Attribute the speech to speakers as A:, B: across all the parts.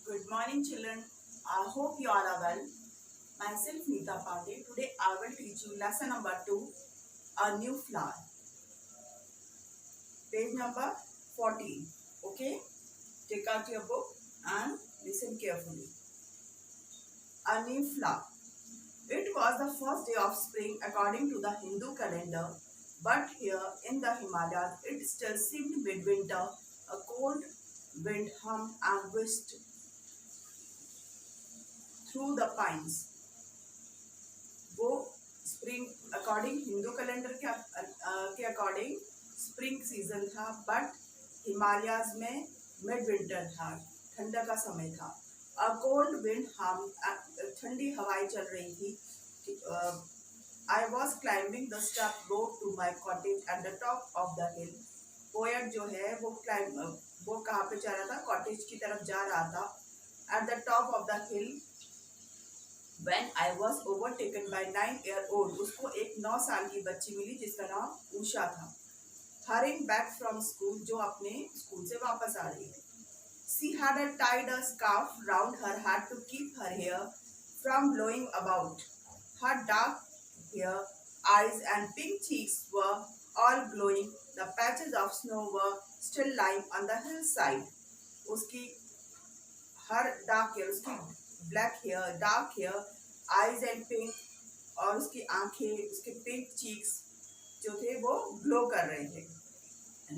A: Good morning, children. I hope you all are well. Myself, Neeta Pandey. Today, I will teach you lesson number 2, a new flower. Page number 14. Okay? Take out your book and listen carefully. A new flower. It was the first day of spring according to the Hindu calendar, but here in the Himalayas, it still seemed midwinter. A cold wind hummed and whisked through the pines. वो spring according Hindu calendar के according spring season था, but Himalayas में mid winter था, ठंडा का समय था। A cold wind हम ठंडी हवाएं चल रही थी। I was climbing the step road to my cottage at the top of the hill. Poet जो है वो कहाँ पे जा रहा था? कॉटेज की तरफ जा रहा था। Eight the top of the hill When I was overtaken by 9-year-old, उसको एक 9 साल की बच्ची मिली जिसका नाम उषा था। Hurrying back from school, जो अपने स्कूल से वापस आ रही है। She had tied a scarf round her head to keep her hair from blowing about. Her dark hair, eyes and pink cheeks were all glowing. The patches of snow were still lying on the hillside. उसकी her dark hair, उसकी black hair, dark hair, eyes and pink, और उसकी आंखें, उसके pink cheeks जो थे वो glow कर रहे थे।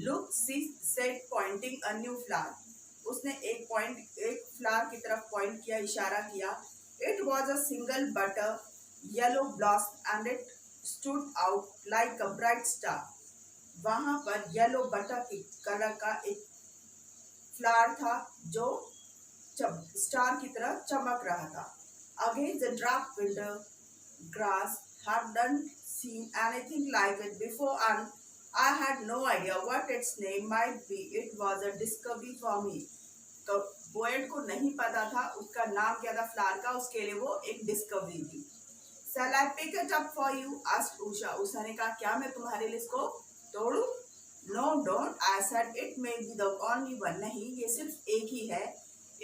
A: Look, she said pointing a new flower. उसने एक फ्लावर की तरफ पॉइंट किया, इशारा किया। It was a single butter yellow blossom and it stood out like a bright star. वहां पर येलो बटर की कलर का एक फ्लावर था जो स्टार की तरह चमक रहा था। Against the dark winter grass, hadn't seen anything like it before, and I had no idea what its name might be. It was a discovery for me. तो पोएट को नहीं पता था उसका नाम क्या था फ्लावर का, उसके लिए वो एक डिस्कवरी थी। Shall I pick it up for you? asked Usha. Usha ने कहा, क्या मैं तुम्हारे लिए इसको तोड़ूं? No, don't. I said it may be the only one. नहीं, ये सिर्फ एक ही है।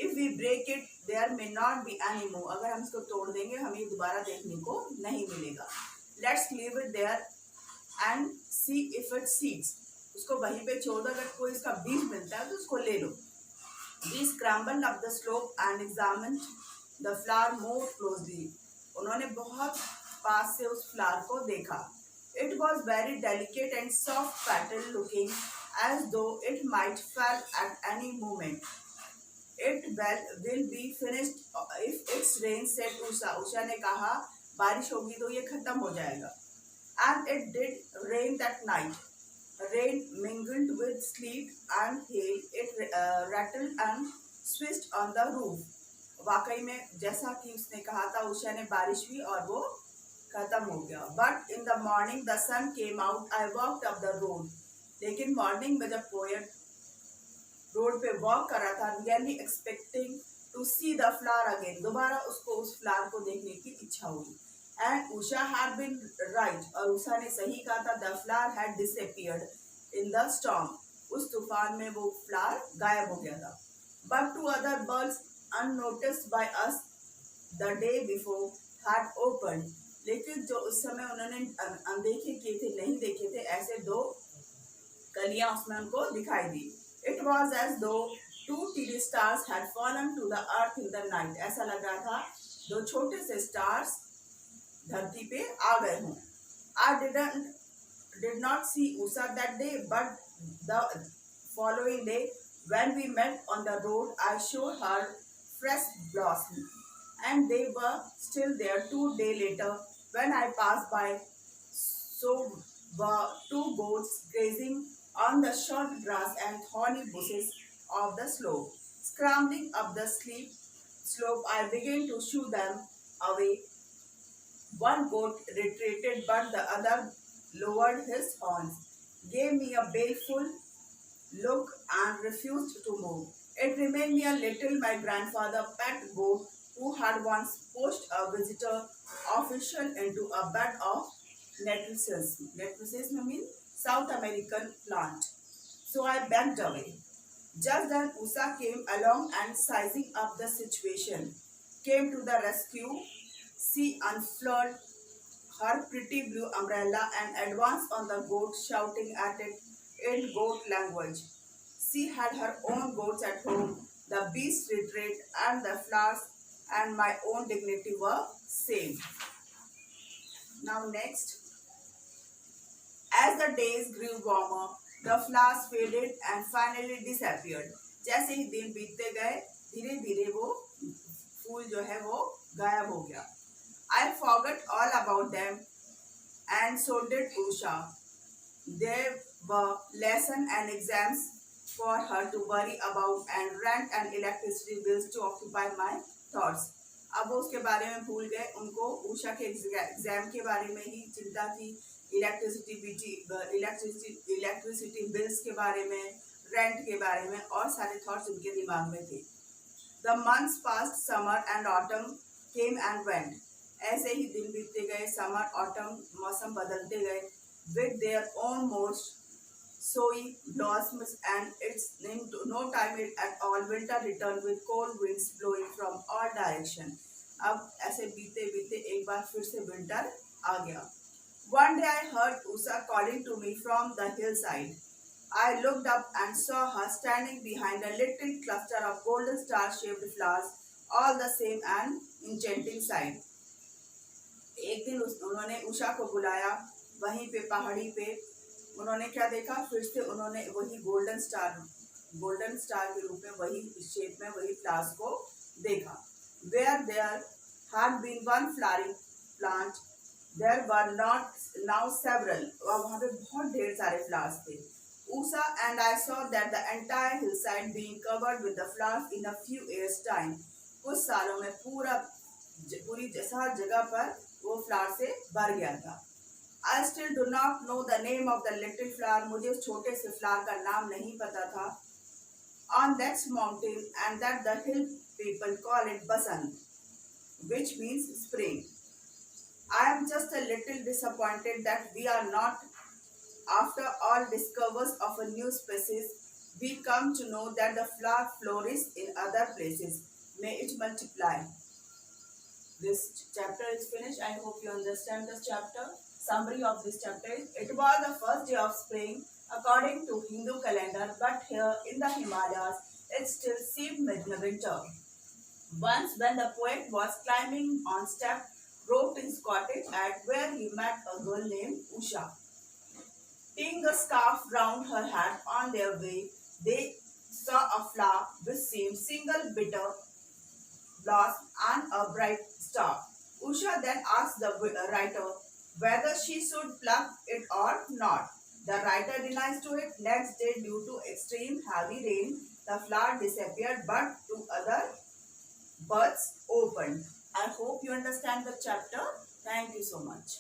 A: If we break it, there may not be any more. अगर हम इसको तोड़ देंगे हमें दोबारा देखने को नहीं मिलेगा। Let's leave it there and see if it seeds. उसको वहीं पे छोड़ दो, अगर कोई इसका बीज मिलता है तो उसको ले लो। We scrambled up the slope and examined the flower more closely. उन्होंने बहुत पास से उस फ्लावर को देखा। It was very delicate and soft petal looking as though it might fall at any moment. It will be finished if it's rain, said Usha. Usha ने कहा बारिश होगी तो ये खत्म हो जाएगा। And it did rain that night. Rain mingled with sleet and hail. It rattled and swished on the roof. वाकई में जैसा कि उसने कहा था, उषा ने बारिश हुई और वो खत्म हो गया। But in the morning the sun came out. I walked up the road. लेकिन मॉर्निंग में जब पोएट रोड पे वॉक कर रहा था, really expecting to see the flower again, दोबारा उसको उस फ्लावर को देखने की इच्छा हुई। And Usha had been right, और उषा ने सही कहा था। The flower had disappeared in the storm, उस तूफान में वो फ्लावर गायब हो गया था। But two other birds unnoticed by us the day before had open, लेकिन जो उस समय उन्होंने अनदेखे किए थे, नहीं देखे थे, ऐसे दो कलियां उसमें उनको दिखाई दी। It was as though two teeny stars had fallen to the earth in the night. ऐसा लग रहा था दो छोटे से स्टार्स धरती पे आ गए हों। I did not see Usha that day, but the following day when we met on the road, I showed her fresh blossom, and they were still there 2 days later when I passed by. So were two goats grazing on the short grass and thorny bushes of the slope. Scrambling up the slope, I began to shoo them away. One goat retreated, but the other lowered his horns, gave me a baleful look, and refused to move. It reminded me a little my grandfather pet goat who had once pushed a visitor official into a bed of necrosis. Necrosis means South American plant. So I backed away. Just then Usha came along and sizing up the situation, came to the rescue. She unfurled her pretty blue umbrella and advanced on the goat, shouting at it in goat language. She had her own goats at home. The beasts retreat and the flowers and my own dignity were same. Now next, as the days grew warmer, the flowers faded and finally disappeared. जैसे ही दिन बीतते गए धीरे धीरे वो फूल जो है वो गायब हो गया. I forgot all about them and so did Usha. There were lessons and exams for her to worry about and rent and electricity bills to occupy my thoughts. अब वो उसके बारे में भूल गए. उनको उषा के एग्जाम के बारे में ही चिंता थी, इलेक्ट्रिसिटी बिल्स के बारे में, रेंट के बारे में और सारे थॉट्स उनके दिमाग में थे. The months passed, summer and autumn came and went. ऐसे ही दिन बीतते गए, समर ऑटम मौसम बदलते गए, with their own most showy blossoms, and it's in no time at all winter returned with cold winds blowing from all direction. अब ऐसे बीते बीते एक बार फिर से विंटर आ गया. One day I heard Usha calling to me from the hillside. I looked up and saw her standing behind a little cluster of golden star-shaped flowers, all the same and enchanting sight. एक दिन उन्होंने उषा को बुलाया. वहीं पे पहाड़ी पे उन्होंने क्या देखा, फिर से उन्होंने वही गोल्डन स्टार के रूप में, वही शेप में, वही फ्लावर्स को देखा. Where there had been one flowering plant, there were not now several. और वहाँ पे बहुत ढेर सारे फ्लावर्स थे. Usha and I saw that the entire hillside being covered with the flowers in a few years time. कुछ सालों में पूरी हर जगह पर वो फ्लावर से भर गया था. I still do not know the name of the little flower. मुझे उस छोटे से फ्लावर का नाम नहीं पता था. On that mountain, and that the hill people call it Basant, which means spring. I am just a little disappointed that we are not, after all discoveries of a new species, we come to know that the flower flourishes in other places. May it multiply. This chapter is finished. I hope you understand this chapter. Summary of this chapter is, it was the first day of spring according to Hindu calendar, but here in the Himalayas it still seemed midwinter. Once when the poet was climbing on step roped in cottage at where he met a girl named Usha. Tying a scarf round her head on their way, they saw a flower which seemed single bitter blossom and a bright star. Usha then asked the writer whether she should pluck it or not. The writer denies to it. Next day, due to extreme heavy rain, the flower disappeared, but two other buds opened. I hope you understand the chapter. Thank you so much.